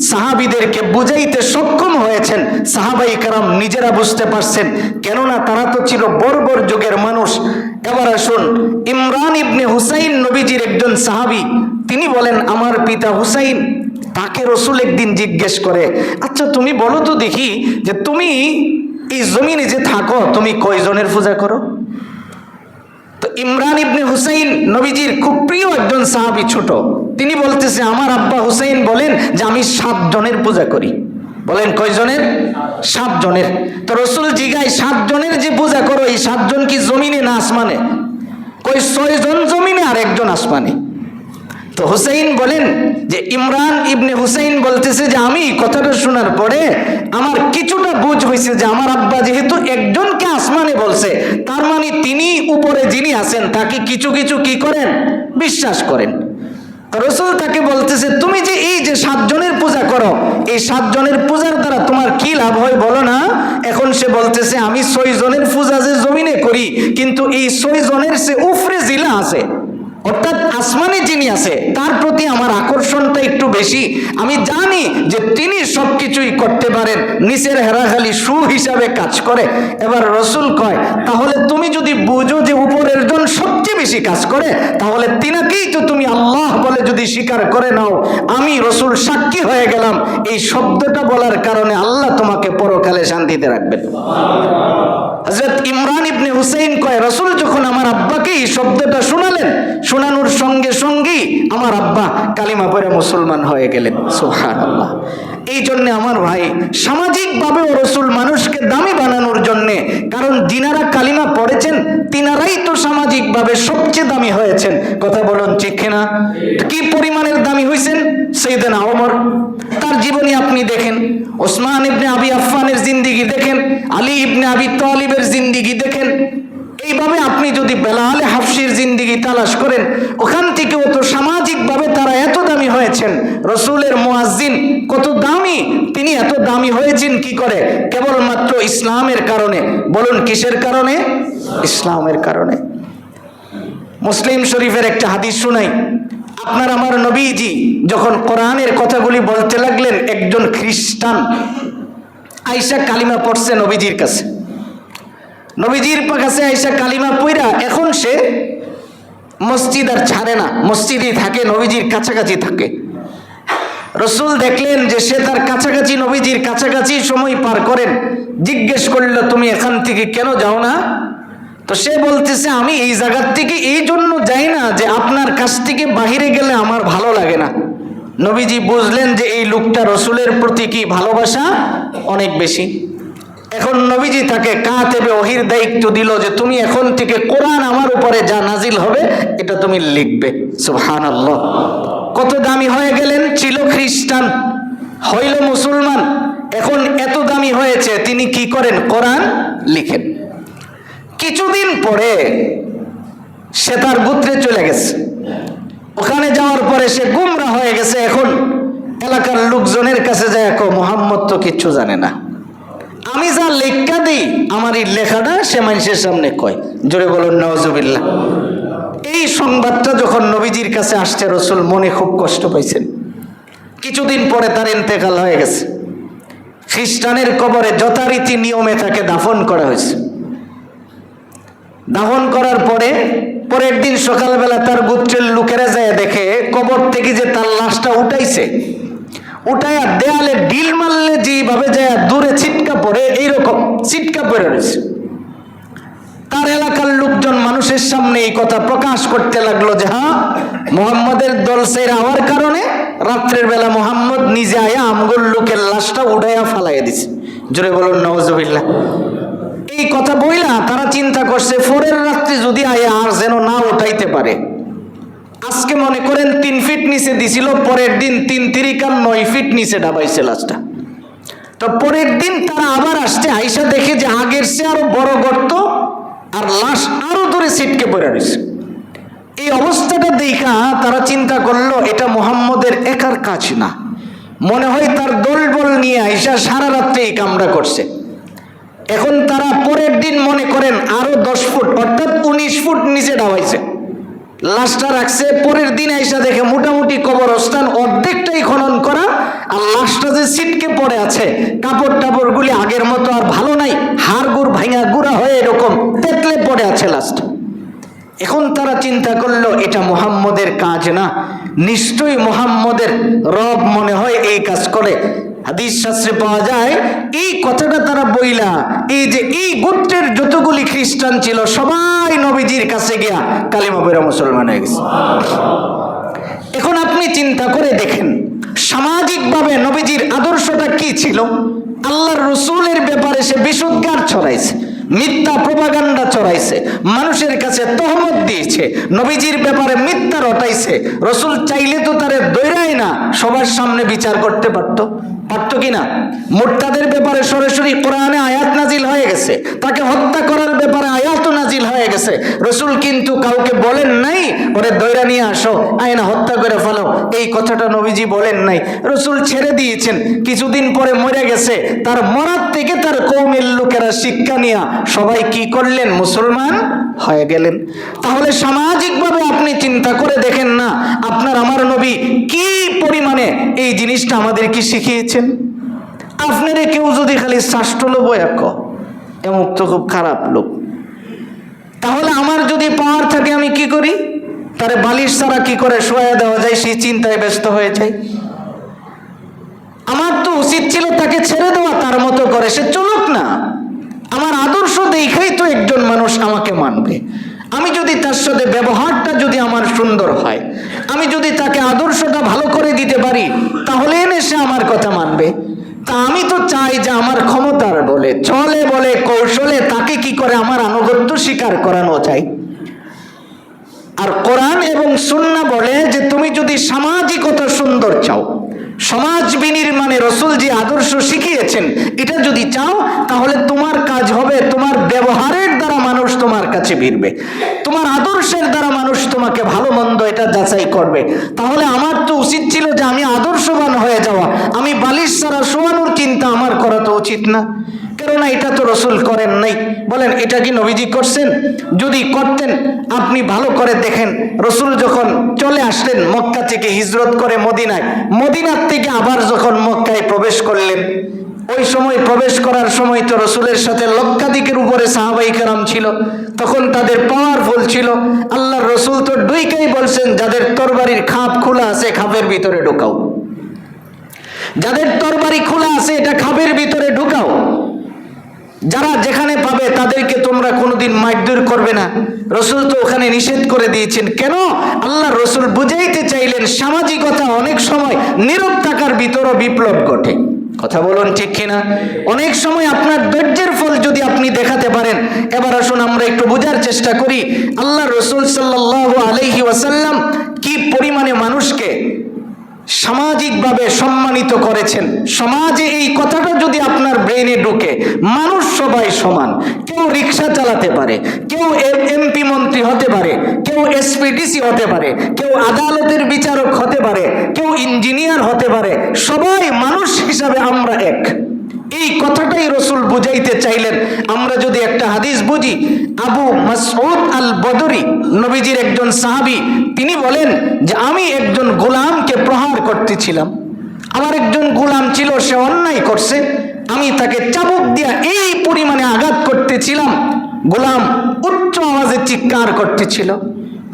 সাহাবীদেরকে বুঝাইতে সক্ষম হয়েছেন, সাহাবায়ে কেরাম নিজেরা বুঝতে পারছেন, কেননা তারা তো ছিল বর্বর যুগের মানুষ। এবার আসুন, ইমরান ইবনে হুসাইন নবীজির একজন সাহাবী, তিনি বলেন, আমার পিতা হুসাইন। তাকে রসুল একদিন জিজ্ঞেস করে, আচ্ছা তুমি বলো তো দেখি, যে তুমি এই জমিনে যে থাকো তুমি কয়জনের পূজা করো? তো ইমরান ইবনে হুসাইন নবীজির খুব প্রিয় একজন সাহাবী, ছোট, তিনি বলতেছে, আমার আব্বা হুসাইন বলেন যে আমি 7 জনের পূজা করি। বলেন কয়জনের? 7 জনের। তো রসুল জিগায়, 7 জনের যে পূজা করো, এই 7 জন কি জমিনে না আসমানে? কই 6 জন জমিনে আর 1 জন আসমানে। তো হুসাইন বলেন যে, ইমরান ইবনে হুসাইন বলতেছে যে আমি কথাটা শোনার পরে আমার কিছুটা বুঝ হয়েছে যে আমার আব্বা যেহেতু একজনকে আসমানে বলছে, তার মানে তিনি উপরে যিনি আছেন তাকে কিছু কিছু কি করেন? বিশ্বাস করেন। রসুল তাকে বলতেছে, তুমি যে এই যে 7 জনের পূজা করো, এই 7 জনের পূজার দ্বারা তোমার কি লাভ হয় বলো না? এখন সে বলতেছে, আমি 6 জনের পূজা যে জমিনে করি, কিন্তু এই 6 জনের সে উফরে জিলা আছে, অর্থাৎ আসমানে যিনি আছে তার প্রতি আমার আকর্ষণটা একটু বেশি। আমি জানি যে তিনি সবকিছুই করতে পারেন, নিচের হেরাখালি সু হিসাবে কাজ করে। এবার রসুল কয়, তাহলে তুমি যদি বুঝো যে উপরের জন সবচেয়ে বেশি কাজ করে, তাহলে তিনাকেই তো তুমি আল্লাহ বলে যদি স্বীকার করে নাও, আমি রসুল সাক্ষী হয়ে গেলাম। এই শব্দটা বলার কারণে আল্লাহ তোমাকে পরকালে শান্তিতে রাখবেন। হযরত ইমরান ইবনে হুসাইন কয়, রসুল যখন আমার আব্বাকে এই শব্দটা শোনালেন, শোনানোর সঙ্গে সঙ্গেই আমার আব্বা কালিমা পড়ে মুসলমান হয়ে গেলেন। সুবহানাল্লাহ। এই জন্য আমার ভাই, সামাজিকভাবেও রসুল মানুষকে দামি বানানোর জন্যে, কারণ যিনারা কালিমা পড়েছেন তিনারাই তো সামাজিকভাবে সবচেয়ে দামি হয়েছেন। কথা বলুন ঠিক না? কি পরিমাণের দামি হয়েছেন? সাইয়েদনা ওমর, তার জীবনী আপনি দেখেন, ওসমান ইবনে আবি আফফানের জিন্দেগি দেখেন, আলী ইবনে আবি তালিবের জিন্দেগি দেখেন। এইভাবে আপনি যদি বেলাল হাফসির জিন্দেগি তালাশ করেন, ওখান থেকেও তো সামাজিকভাবে তারা এত দামি হয়েছেন। রসুলের মুয়াজ্জিন কত দামি, তিনি এত দামি হয়েছেন কি করে? কেবলমাত্র ইসলামের কারণে। বলুন কিসের কারণে? ইসলামের কারণে। মুসলিম শরীফের একটা হাদিস শুনাই। আপনার আমার নবীজি যখন কোরআনের কথাগুলি বলতে লাগলেন, একজন খ্রিস্টান আইসা কালিমা পড়ছে নবীজির কাছে। নবীজির কাছে আইসা কালিমা পইরা এখন সে মসজিদ আর ছাড়ে না, মসজিদই থাকে, নবীজির কাছাকাছি থাকে। রসুল দেখলেন যে সে তার কাছাকাছি, নবীজির কাছাকাছি সময় পার করেন। জিজ্ঞেস করল, তুমি এখান থেকে কেন যাও না? তো সে বলতেছে, আমি এই জায়গার থেকে এই জন্য যাই না যে আপনার কাছ থেকে বাহিরে গেলে আমার ভালো লাগে না। নবীজি বুঝলেন যে এই লোকটা রসুলের প্রতি কি ভালোবাসা অনেক বেশি। এখন নবীজি তাকে কাতেবে ওহির দায়িত্ব দিল যে তুমি এখন থেকে কোরআন আমার উপরে যা নাজিল হবে এটা তুমি লিখবে। সুবহানাল্লাহ। কত দামি হয়ে গেলেন, ছিল খ্রিস্টান হইল মুসলমান, এখন এত দামি হয়েছে, তিনি কি করেন? কোরআন লিখেন। কিছুদিন পরে সে তার গোত্রে চলে গেছে। ওখানে যাওয়ার পরে সে গুমরা হয়ে গেছে। এখন এলাকার লোকজনের কাছে যায়, মুহাম্মদ তো কিচ্ছু জানে না, আমি যা লেখা দিই আমার এই লেখাটা সে মানুষের সামনে কয়। জোরে বলুন নাউজুবিল্লাহ। এই সংবাদটা যখন নবীজির কাছে আসছে, রসুল মনে খুব কষ্ট পাইছেন। কিছুদিন পরে তার ইন্তেকাল হয়ে গেছে। খ্রিস্টানের কবরে যথারীতি নিয়মে তাকে দাফন করা হয়েছে। দাফন করার পরে পরের দিন সকালবেলা তার গোত্রের লোকেরা যায় দেখে কবর থেকে যে তার লাশটা উঠাইছে, উঠাইয়া দেয়ালে ডিল মারলে যেভাবে যায় দূরে ছিটকা পড়ে, এইরকম ছিটকা পড়ে রয়েছে। তার এলাকার লোকজন মানুষের সামনে এই কথা প্রকাশ করতে লাগলো যে হ্যাঁ, মুহাম্মাদের দল ছেড়ে হওয়ার কারণে রাত্রের বেলা মোহাম্মদ নিজে আয়া আমগুল লোকের লাশটা উঠাইয়া ফালাইয়া দিছে। জোরে বলুন নাউজুবিল্লাহ। এই কথা বইলা তারা চিন্তা করছে পরের রাত্রে যদি আয়া আর যেন না উঠাইতে পারে। আজকে মনে করেন 3 ফিট নিচে দিছিল, পরের দিন 3 তিরিকা 9 ফিট নিচে ডাবাইছে লাশটা। তো পরের দিন তারা আবার আসছে, আইসা দেখে যে আগের চেয়ে আরো বড় গর্ত, আর লাশ আরো দূরে ছিটকে পড়ে রয়েছে। এই অবস্থাটা দেখা তারা চিন্তা করলো এটা মুহাম্মদের একার কাজ না, মনে হয় তার দলবল নিয়ে আইসা সারা রাত্রে এই কামটা করছে। এখন তারা পরের দিন মনে করেন আরো 10 ফুট অর্থাৎ 19 ফুট নিচে ডাবাইছে, লাশটা রাখছে। পরের দিন আইসা দেখে মোটামুটি কবরস্থান অর্ধেকটাই খনন করা, আর লাশটা যে ছিটকে পড়ে আছে, কাপড় টাপড় গুলি আগের মতো আর ভালো নাই, হাড় গুড় ভাঙা গুড়া হয়ে এরকম তেতলে পড়ে আছে লাশটা। এখন তারা চিন্তা করলো এটা মুহাম্মদের কাজ না, নিশ্চয়ই মুহাম্মদের রব মনে হয় এই কাজ করে। হাদিস শাস্ত্রে পাওয়া যায় এই কথাটা তারা বইলা, এই যে এই গোত্রের যতগুলি খ্রিস্টান ছিল সবাই নবীজির কাছে গিয়া কালিমা পড়ে মুসলমান হয়ে গেছে। এখন আপনি চিন্তা করে দেখেন সামাজিকভাবে নবীজির আদর্শটা কি ছিল। আল্লাহর রসুলের ব্যাপারে সে বিশুদ্ধার ছড়াইছে, মিথ্যা প্রপাগান্ডা ছড়াইছে, মানুষের কাছে তহমত দিয়েছে, নবীজির ব্যাপারে মিথ্যা রটাইছে। রসুল চাইলে তো তারে দৈরাই না সবার সামনে বিচার করতে পারতো কিনা? মুরতাদের ব্যাপারে সরাসরি কোরআনে আয়াত নাজিল হয়ে গেছে, তাকে হত্যা করার ব্যাপারে আয়াত নাজিল হয়ে গেছে। রসুল কিন্তু কাউকে বলেন নাই ওরে দৈরা নিয়ে আসো, আয়না হত্যা করে ফেলো, এই কথাটা নবীজি বলেন নাই। রসুল ছেড়ে দিয়েছেন, কিছুদিন পরে মরে গেছে। তার মরার থেকে তার কওমের লোকেরা শিক্ষা নিয়ে সবাই কি করলেন? মুসলমান হয়ে গেলেন। তাহলে সামাজিকভাবে আপনি চিন্তা করে দেখেন না আপনার আমার নবী কি পরিমাণে এই জিনিসটা আমাদেরকে শিখিয়েছেন। আপনারে কেউ যদি খালি শাস্ত্র বয়াক এমন তো খুব খারাপ লোক, তাহলে আমার যদি পাওয়ার থাকে আমি কি করি? তারে বালিশ ছাড়া কি করে শোয়া দেওয়া যায় সেই চিন্তায় ব্যস্ত হয়ে যাই। আমার তো উচিত ছিল তাকে ছেড়ে দেওয়া, তার মতো করে সে চলুক না। আমার আদর্শ দেখাই তো একজন মানুষ আমাকে মানবে। আমি যদি তার সাথে ব্যবহারটা যদি আমার সুন্দর হয়, আমি যদি তাকে আদর্শটা ভালো করে দিতে পারি, তাহলে এনে সে আমার কথা মানবে। তা আমি তো চাই যে আমার ক্ষমতার বলে চলে বলে কৌশলে তাকে কি করে আমার আনুগত্য স্বীকার করানো যায়। আর কোরআন এবং সুন্নাহ বলে যে তুমি যদি সামাজিকতা সুন্দর চাও, সমাজ বিনির্মাণে রসুল যে আদর্শ শিখিয়েছেন এটা যদি চাও, তাহলে তোমার কাজ হবে তোমার ব্যবহারের দ্বারা মানুষ তোমার কাছে ভিড়বে, তোমার আদর্শের দ্বারা মানুষ তোমাকে ভালো মন্দ এটা যাচাই করবে। তাহলে আমার তো উচিত ছিল যে আমি আদর্শবান হয়ে যাওয়া, আমি বালিশ ছাড়া শোয়ানোর চিন্তা আমার করা তো উচিত না, কেননা এটা তো রসুল করেন নাই। বলেন এটা কি নবীজি করছেন? যদি করতেন আপনি ভালো করে দেখেন, রসুল যখন চলে আসলেন মক্কা থেকে হিজরত করে মদিনায়, মদিনার থেকে আবার যখন মক্কায় প্রবেশ করলেন, ওই সময় প্রবেশ করার সময় তো রসুলের সাথে লক্ষাধিকের উপরে সাহাবাই কেরাম ছিল, তখন তাদের পাওয়ারফুল ছিল। আল্লাহর রসুল তো দুইকেই বলছেন যাদের তরবারির খাপ খোলা আছে খাপের ভিতরে ঢুকাও, যাদের তরবারি খোলা আছে এটা খাপের ভিতরে ঢুকাও, যারা যেখানে পাবে তাদেরকে তোমরা কোনোদিন মারধর করবে না। রসুল তো ওখানে নিষেধ করে দিয়েছেন। কেন? আল্লাহ রসুল বুঝাইতে চাইলেন সামাজিকতা অনেক সময় নীরব থাকার ভিতরও বিপ্লব ঘটে। কথা বলুন ঠিক কিনা? অনেক সময় আপনার ধৈর্যের ফল যদি আপনি দেখাতে পারেন। এবার আসুন আমরা একটু বোঝার চেষ্টা করি আল্লাহ রসুল সাল্লাল্লাহু আলাইহি ওয়াসাল্লাম কি পরিমাণে মানুষকে সামাজিকভাবে সম্মানিত করেছেন। সমাজে এই কথাটা যদি আপনার ব্রেনে ঢুকে, মানুষ সবাই সমান, কেউ রিক্সা চালাতে পারে, কেউ এমপি মন্ত্রী হতে পারে, কেউ এসপিডিসি হতে পারে, কেউ আদালতের বিচারক হতে পারে, কেউ ইঞ্জিনিয়ার হতে পারে, সবাই মানুষ হিসাবে আমরা এক। এই কথাটাই রসুল বুঝাইতে চাইলেন। আমরা যদি একটা হাদিস বুঝি, আবু মাসউদ আল বদরি নবীজির একজন সাহাবী, তিনি বলেন যে আমি একজন গোলামকে প্রহার করতেছিলাম, আমার একজন গোলাম ছিল সে অন্যায় করছে, আমি তাকে চাবুক দিয়া এই পরিমাণে আঘাত করতেছিলাম, গোলাম উচ্চ আওয়াজে চিৎকার করতেছিল।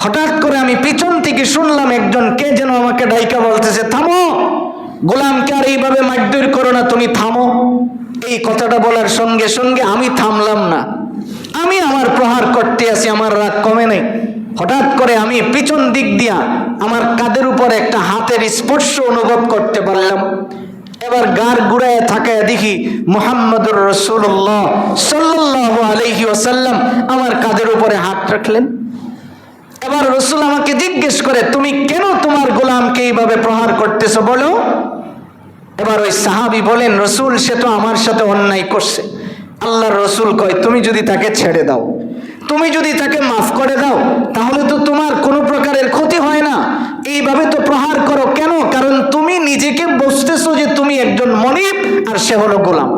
হঠাৎ করে আমি পিছন থেকে শুনলাম একজন কে যেন আমাকে ডাইকা বলতেছে, থামো, গোলামকে আর এইভাবে মারধর করো না, তুমি থামো। এই কথাটা বলার সঙ্গে সঙ্গে আমি থামলাম না, আমি আমার প্রহার করতে আছি, আমার রাগ কমে নাই। হঠাৎ করে আমি পিছন দিক দিয়া আমার কাঁধের উপর একটা হাতের স্পর্শ অনুভব করতে পারলাম। এবার গার গুড়ায় থাকায় দেখি মুহাম্মদুর রাসূলুল্লাহ সাল্লাল্লাহু আলাইহি ওয়াসাল্লাম আমার কাঁধের উপরে হাত রাখলেন। এবার রসুল আমাকে জিজ্ঞেস করে, তুমি কেন তোমার গোলামকে এইভাবে প্রহার করতেছো বলো? এবার ওই সাহাবী বলেন, রসুল সে তো আমার সাথে অন্যায় করছে। আল্লাহর রসুল কয়, তুমি যদি তাকে ছেড়ে দাও, তুমি যদি তাকে মাফ করে দাও, তাহলে তো তোমার কোনো প্রকারের ক্ষতি হয় না। এইভাবে তো প্রহার করো কেন? কারণ তুমি নিজেকে বুঝতেছো যে তুমি একজন মনিব আর সে হলো গোলাম,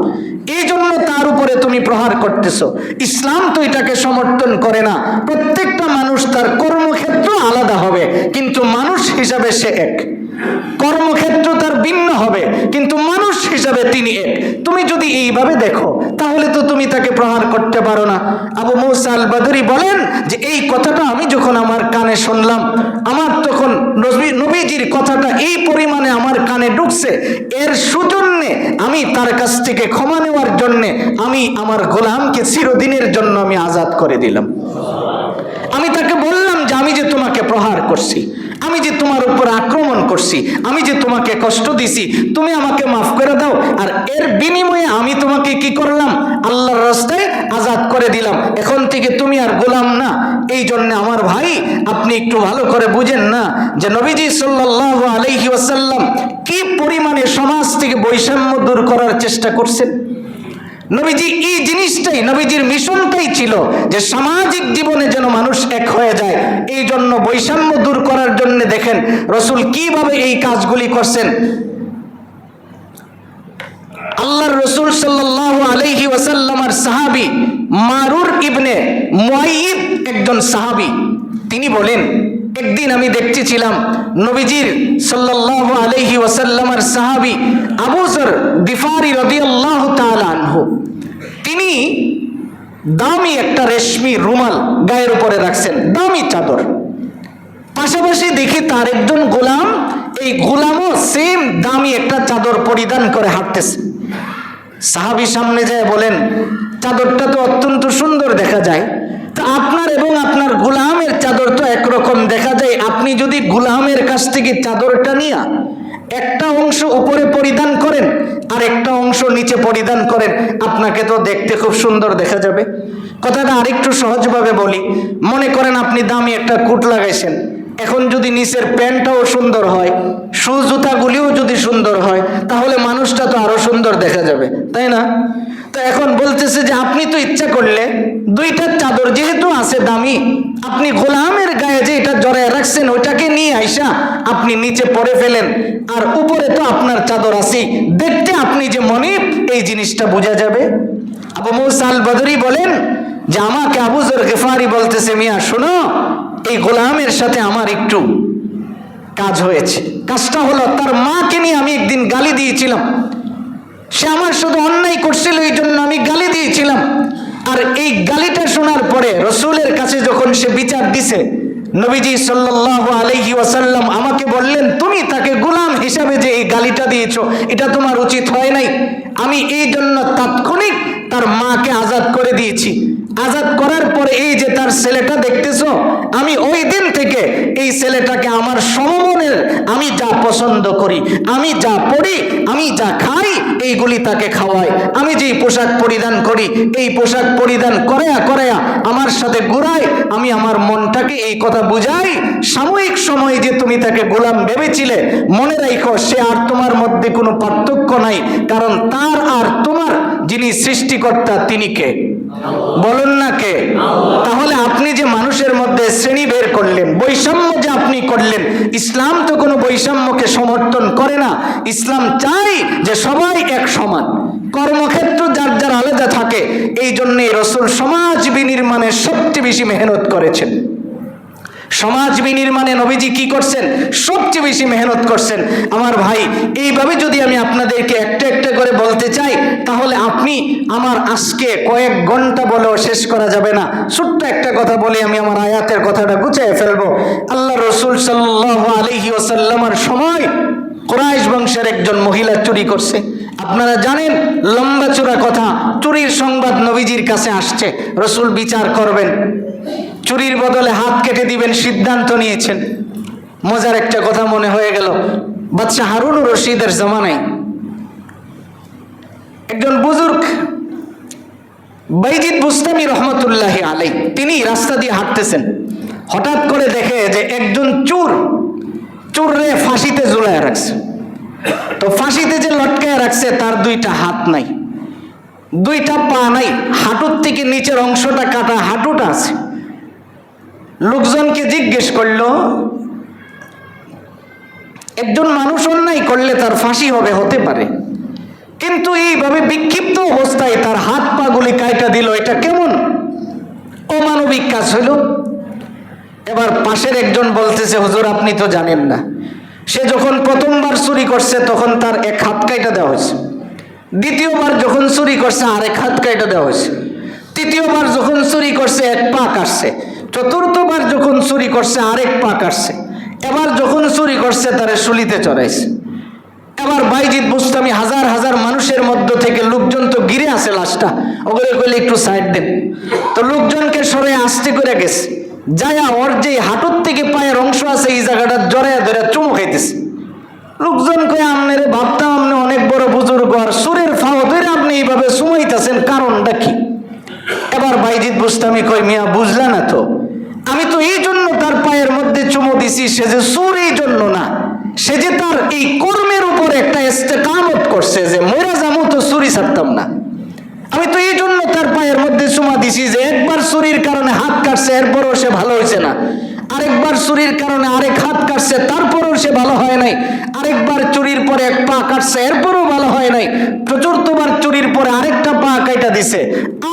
এই জন্য তার উপরে তুমি প্রহার করতেছো। ইসলাম তো এটাকে সমর্থন করে না। প্রত্যেকটা মানুষ তার কর্মক্ষেত্র আলাদা হবে, কিন্তু মানুষ হিসাবে সে এক। কর্মক্ষেত্র তার ভিন্ন হবে, কিন্তু মানুষ হিসাবে তিনি এক। তুমি যদি এইভাবে দেখো, তাহলে তো তুমি তাকে প্রহার করতে পারো না। আবু মুসা আল বদরি বলেন যে এই কথাটা আমি যখন আমার কানে শুনলাম, আমার তখন নবীজির কথাটা এই পরিমাণে আমার কানে ঢুকছে, এর সুজন্যে আমি তার কাছ থেকে ক্ষমা নেওয়ার জন্যে আমি আমার গোলামকে চিরদিনের জন্য আমি আজাদ করে দিলাম। আমি তাকে বললাম যে আমি যে তোমাকে প্রহার করছি, আমি যে তোমার উপর আক্রমণ করছি, আমি যে তোমাকে কষ্ট দিছি, তুমি আমাকে মাফ করে দাও। আর এর বিনিময়ে আমি তোমাকে কি করলাম? আল্লাহর রাস্তায় আজাদ করে দিলাম। এখন থেকে তুমি আর গোলাম না। এই জন্য আমার ভাই, আপনি একটু ভালো করে বুঝেন না যে নবীজি সাল্লাল্লাহু আলাইহি ওয়াসাল্লাম কি পরিমাণে সমাজ থেকে বৈষম্য দূর করার চেষ্টা করছেন। নবীজি এই জিনিসটাই, নবীজির মিশনটাই ছিল যে সামাজিক জীবনে যেন মানুষ এক হয়ে যায়। এই জন্য বৈষম্য দূর করার জন্য দেখেন রসুল কিভাবে এই কাজগুলি করছেন। আল্লাহর রসুল সাল্লাল্লাহু আলাইহি ওয়াসাল্লামের সাহাবী মারুর ইবনে মুআইদ একজন সাহাবী, তিনি বলেন, একদিন আমি দেখতেছিলাম নবীজির সাল্লাল্লাহু আলাইহি ওয়াসাল্লামের সাহাবী আবু যর গিফারি রাদিয়াল্লাহু তাআলা আনহু, তিনি দামি একটা রেশমি রুমাল গায়ের উপরে রাখছেন, দামি চাদর। পাশাপাশি দেখি তার একজন গোলাম, এই গোলামও সেম দামি একটা চাদর পরিধান করে হাঁটতেছে। সাহাবী সামনে যায় বলেন, চাদরটা তো অত্যন্ত সুন্দর দেখা যায়, তা আপনার এবং আপনার গোলামের চাদর তো একরকম দেখা যায়। আপনি যদি গোলামের কাছ থেকে চাদরটা নিয়ে একটা অংশ উপরে পরিধান করেন আর একটা অংশ নিচে পরিধান করেন, আপনাকে তো দেখতে খুব সুন্দর দেখা যাবে। কথাটা আরেকটু সহজভাবে বলি, মনে করেন আপনি দামি একটা কোট লাগাইছেন, এখন যদি নিচের প্যান্টটাও সুন্দর হয়, শু জুতাগুলিও যদি সুন্দর হয়, তাহলে মানুষটা তো আরো সুন্দর দেখা যাবে, তাই না? তো এখন বলতেছে যে আপনি তো ইচ্ছা করলে দুইটা চাদর যেহেতু আছে দামি, আপনি গোলামের গায়ে যে এটা জড়ায় রাখছেন ওইটাকে নিয়ে আইসা আপনি নিচে পরে ফেলেন, আর উপরে তো আপনার চাদর আছে, দেখতে আপনি যে মনিব, এই জিনিসটা বোঝা যাবে। আবু মুসা আল বদরি বলেন যে আমাকে আবু যর গিফারি বলতেছে, মিয়া শোনো, এই গোলামের সাথে আমার একটু কাজ হয়েছে। কাজটা হলো, তার মাকে নিয়ে আমি একদিন গালি দিয়েছিলাম, সে আমার সাথে অন্যায় করছিল, এই জন্য আমি গালি দিয়েছিলাম। আর এই গালিটা শোনার পরে রসুলের কাছে যখন সে বিচার দিছে, নবীজি সাল্লাল্লাহু আলাইহি ওয়াসাল্লাম আমাকে বললেন, তুমি তাকে গোলাম হিসাবে যে এই গালিটা দিয়েছো, এটা তোমার উচিত হয় নাই। আমি এই জন্য তাৎক্ষণিক তার মাকে আজাদ করে দিয়েছি। আজাদ করার পরে এই যে তার ছেলেটা দেখতেছো, আমি ওই দিন থেকে এই ছেলেটাকে আমার সমমনের, আমি যা পছন্দ করি, আমি যা পড়ি, আমি যা খাই, এইগুলি তাকে খাওয়াই। আমি যেই পোশাক পরিধান করি, এই পোশাক পরিধান করায়া আমার সাথে ঘুরাই, আমি আমার মনটাকে এই কথা বুঝাই, সাময়িক সময় যে তুমি তাকে গোলাম ভেবেছিলে, মনে রাখো সে আর তোমার মধ্যে কোনো পার্থক্য নাই, কারণ তার আর তোমার যিনি সৃষ্টিকর্তা তিনি কে? বলুন না কে? তাহলে আপনি যে মানুষের মধ্যে শ্রেণী বের করলেন, বৈষম্য যে আপনি করলেন, ইসলাম তো কোনো বৈষম্যকে সমর্থন করে না। ইসলাম চাই যে সবাই এক সমান, কর্মক্ষেত্র যার যার আলাদা থাকে। এই জন্যে রসুল সমাজ বিনির্মাণে সবচেয়ে বেশি মেহনত করেছেন। সমাজ বিনির্মাণে নবীজি কি করছেন? সবচেয়ে বেশি মেহনত করছেন। আমার ভাই, এইভাবে যদি আমি আপনাদেরকে একটা একটা করে বলতে চাই, তাহলে আপনি আমার আজকে কয়েক ঘন্টা বলেও শেষ করা যাবে না। ছোট্ট একটা কথা বলে আমি আমার আয়াতের কথাটা গুছিয়ে ফেলবো। আল্লাহ রসুল সাল্লাল্লাহু আলাইহি ওয়াসাল্লামের সময় কুরাইশ বংশের একজন মহিলা চুরি করছে। আপনারা জানেন, লম্বা চূড়া কথা, চুরির সংবাদ নবীজির কাছে আসছে, রসুল বিচার করবেন, চুরির বদলে হাত কেটে দিবেন সিদ্ধান্ত নিয়েছেন। মজার একটা কথা মনে হয়ে গেল, বাদশাহ হারুন রশিদের জমানায় একজন বুজুর্গ বাইজিদ বুস্তামি রহমতুল্লাহি আলাইহি তিনি রাস্তা দিয়ে হাঁটতেছেন, হঠাৎ করে দেখে যে একজন চোররে ফাঁসিতে ঝুলায় রাখছে। তো ফাঁসিতে যে লটকায় রাখছে তার দুইটা হাত নাই, দুইটা পা নাই, হাঁটুর থেকে নিচের অংশটা কাটা, হাঁটুটা আছে। লোকজনকে জিজ্ঞেস করলো, একজন মানুষ অন্যায় করলে তার ফাঁসি হতে পারে, কিন্তু এইভাবে বিক্ষিপ্ত অবস্থায় তার হাত পা গুলি কাইটা দিল, এটা কেমন অমানবিক কাজ হইল? এবার পাশের একজন বলতেছে, হুজুর আপনি তো জানেন না, সে যখন প্রথমবার চুরি করছে তখন তার এক হাত কাইটা দেওয়া হয়েছে, দ্বিতীয়বার যখন চুরি করছে আরেক হাত কাইটা দেওয়া হয়েছে, তৃতীয়বার যখন চুরি করছে এক পা কাটছে, চতুর্থবার যখন চুরি করছে আরেক পা কাটছে, এবার যখন চুরি করছে তারে শুলিতে চড়াইছে। এবার বাইজিদ বুস্তামি হাজার হাজার মানুষের মধ্য থেকে, লোকজন তো ঘিরে আছে লাশটা, ওগুলো কইলে একটু সাইড দেন, তো লোকজনকে সরে আসতে করে গেছে, যায়া ওর যে হাঁটুর থেকে পায়ের অংশ আছে এই জায়গাটা জড়াইয়া ধরে চুমু খাইতেছে। লোকজন কয়ে, আমনে ভাবতাম আপনি অনেক বড় বুজুর্গ, আর সুরের ফাও ধরে আপনি এইভাবে চুমাইতেছেন, কারণটা কি? এবার বাইজিদ বুস্তামি কয়, মিয়া বুঝলা না তো, আমি তো এই জন্য তার পায়ের মধ্যে চুমু দিছি, সে যে সুর এই জন্য না, সে যে তার এই কর্মের উপর একটা ইস্তেকামত করছে যে মরা যামু তো চুরি ছাড়তাম না। আমি তো এই জন্য তার পায়ের মধ্যে চুমা দিছি যে একবার চুরির কারণে হাত কাটছে এরপরও সে ভালো হয়েছে না, আরেকবার চুরির কারণে আরেক হাত কাটছে তারপরও সে ভালো হয় নাই, আরেকবার চুরির পরে এক পা কাটছে এরপরও ভালো হয় নাই, চতুর্থবার চুরির পরে আরেকটা পা কাইটা দিছে,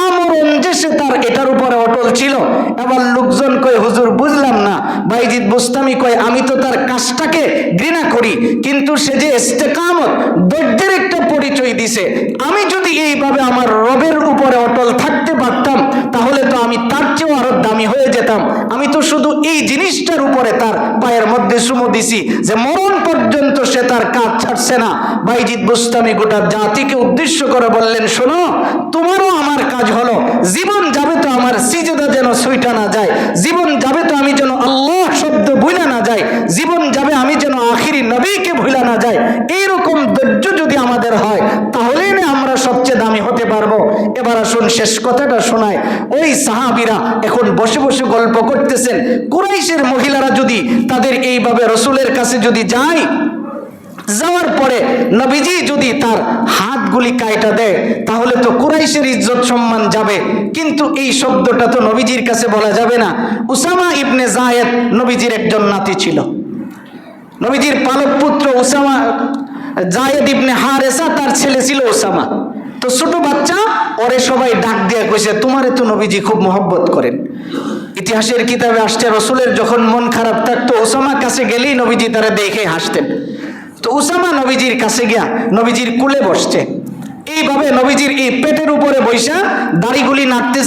আমরণ যে সে তার এটার উপরে অটল ছিল। এবার লোকজন কয়, হুজুর বুঝলাম না। বাইজিদ বুস্তামি কয়, আমি তো তার কাজটাকে ঘৃণা করি, কিন্তু সে যে ইস্তেকামত ধৈর্যের একটা পরিচয় দিছে, আমি যদি এইভাবে আমার রবের উপরে অটল থাকতে পারতাম তাহলে তো আমি তার চেয়েও আরো দামি হয়ে যেতাম। আমি তো শুধু এই জিনিসটার উপরে তার পায়ের মধ্যে চুমু দিছি যে মরণ পর্যন্ত সে তার কাজ ছাড়ছে না। বাইজিদ বুস্তামি গোটা জাতিকে উদ্দেশ্য করে বললেন, শোনো, তোমারও আমার কাজ হলো, জীবন যাবে তো আমার সিজদা যেন ছুঁইটা না যায়, জীবন যাবে তো আমি যেন আল্লাহ শব্দ ভুলা না যায়, জীবন যাবে আমি যেন আখিরি নবীকে ভুলা না যায়। এইরকম ধৈর্য যদি আমাদের হয় তাহলে আমরা সবচেয়ে দামি হতে পারবো। এবার আসুন শেষ কথাটা শোনায়। ওই সাহাবীরা এখন বসে বসে গল্প করতেছেন, কুরাইশের মহিলারা যদি তাদের এইভাবে রসুলের কাছে যদি যায়, যাওয়ার পরে নবীজি যদি তার হাতগুলি কাইটা দেয় তাহলে তো কুরাইশের ইজ্জত সম্মান যাবে, কিন্তু এই শব্দটা তো নবীজির কাছে বলা যাবে না। উসামা ইবনে যায়েদ নবীজির একজন নাতি ছিল, নবীজির পালক পুত্র উসামা, যায়েদ ইবনে হারেসা তার ছেলে ছিল উসামা। তো ছোট বাচ্চা, ওরে সবাই ডাক দিয়া কইছে, তোমারে তো নবীজি খুব মহব্বত করেন। ইতিহাসের কিতাবে আসছে, রসুলের যখন মন খারাপ থাকতো উসামার কাছে গেলেই নবীজি তারা দেখে হাসতেন। তো উসামা নবীজির কাছে গিয়া নবীজির কুলে বসছে, এইভাবে নবীজির এই পেটের উপরে বৈশা দাড়িগুলি নাড়তেছে।